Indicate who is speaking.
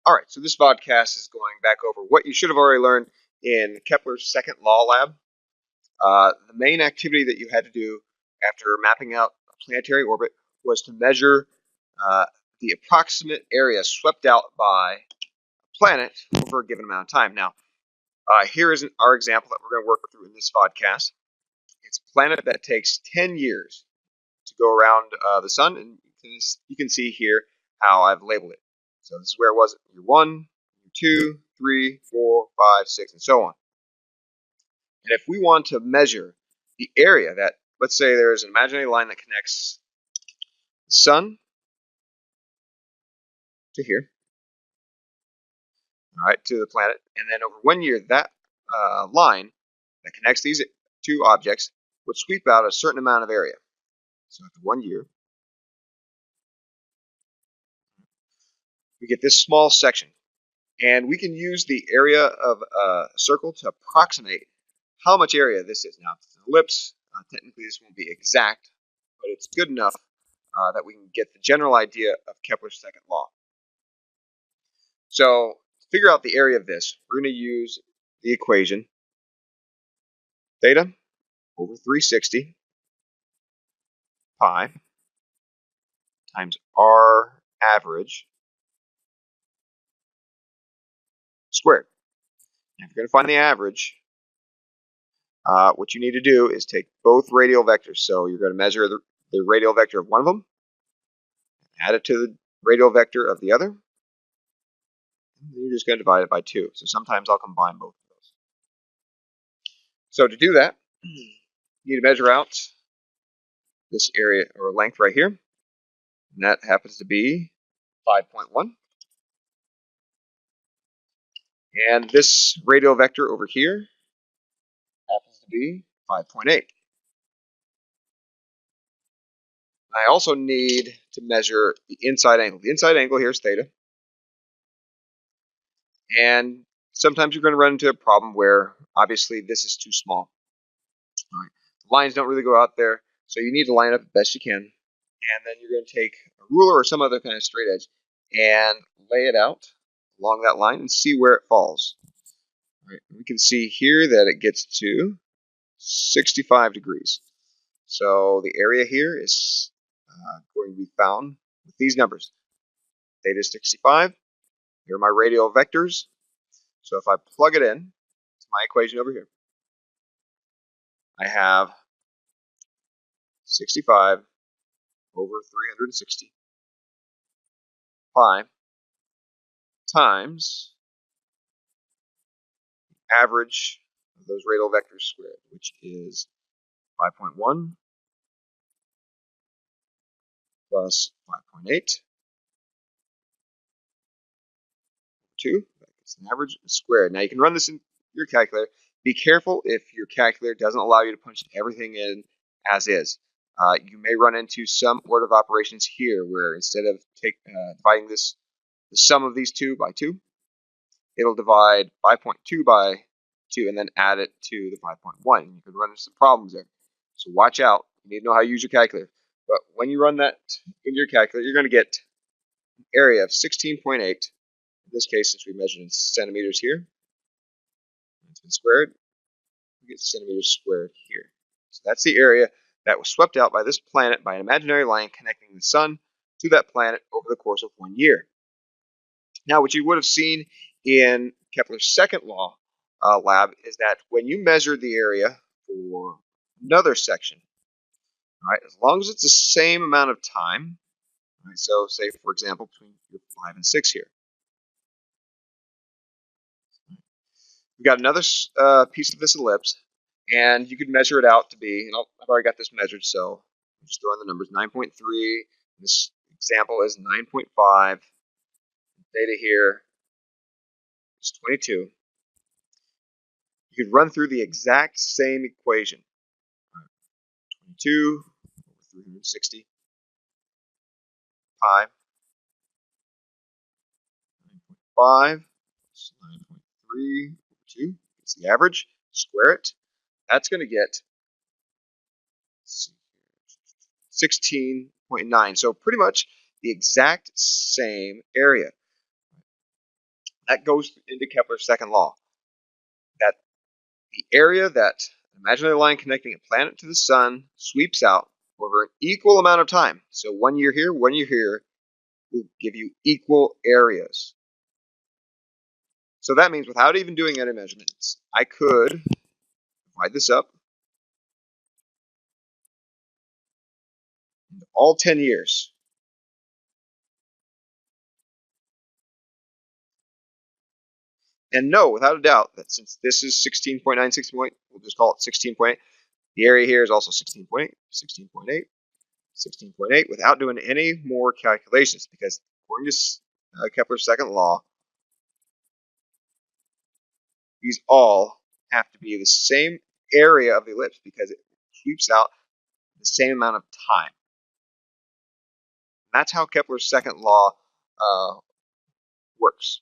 Speaker 1: Alright, so this vodcast is going back over what you should have already learned in Kepler's second law lab. The main activity that you had to do after mapping out a planetary orbit was to measure the approximate area swept out by a planet over a given amount of time. Now, here is our example that we're going to work through in this vodcast. It's a planet that takes 10 years to go around the sun, and you can see here how I've labeled it. So this is where it was year 1, year 2, 3, 4, 5, 6, and so on. And if we want to measure the area that, let's say there's an imaginary line that connects the sun to here, all right, to the planet, and then over 1 year, that line that connects these two objects would sweep out a certain amount of area. So after 1 year, we get this small section. And we can use the area of a circle to approximate how much area this is. Now, if it's an ellipse, technically this won't be exact, but it's good enough that we can get the general idea of Kepler's second law. So, to figure out the area of this, we're going to use the equation theta over 360 pi times r average squared. Now, if you're going to find the average, what you need to do is take both radial vectors. So you're going to measure the radial vector of one of them, add it to the radial vector of the other, and you're just going to divide it by 2. So sometimes I'll combine both of those. So to do that, you need to measure out this area or length right here, and that happens to be 5.1. And this radial vector over here happens to be 5.8. I also need to measure the inside angle. The inside angle here is theta. And sometimes you're going to run into a problem where obviously this is too small. All right. The lines don't really go out there, so you need to line up as best you can. And then you're going to take a ruler or some other kind of straight edge and lay it out along that line and see where it falls. All right. We can see here that it gets to 65 degrees. So the area here is going to be found with these numbers. Theta is 65. Here are my radial vectors. So if I plug it in to my equation over here, I have 65 over 360 pi times the average of those radial vectors squared, which is 5.1 plus 5.8, 2, that gets an average squared. Now you can run this in your calculator. Be careful if your calculator doesn't allow you to punch everything in as is. You may run into some order of operations here where instead of dividing the sum of these two by 2, it'll divide 5.2 by 2 and then add it to the 5.1. You can run into some problems there. So watch out. You need to know how to use your calculator. But when you run that in your calculator, you're going to get an area of 16.8. In this case, since we measured in centimeters here, it's been squared, we get centimeters squared here. So that's the area that was swept out by this planet by an imaginary line connecting the sun to that planet over the course of 1 year. Now, what you would have seen in Kepler's second law lab is that when you measure the area for another section, all right, as long as it's the same amount of time, right, so say, for example, between 5 and 6 here, we've got another piece of this ellipse, and you could measure it out to be, and I've already got this measured, so I'm just throwing the numbers, 9.3. This example is 9.5. Theta here is 22. You could run through the exact same equation. 22 over 360 pi 9.5 plus 9.3 over 2. It's the average. Square it. That's going to get 16.9. So pretty much the exact same area. That goes into Kepler's second law, that the area that an imaginary line connecting a planet to the sun sweeps out over an equal amount of time. So 1 year here, 1 year here, will give you equal areas. So that means without even doing any measurements, I could divide this up into all 10 years. And know without a doubt that since this is 16.96 point, we'll just call it 16.8. The area here is also 16.8, 16.8, 16.8, without doing any more calculations, because according to Kepler's second law, these all have to be the same area of the ellipse because it sweeps out the same amount of time. That's how Kepler's second law works.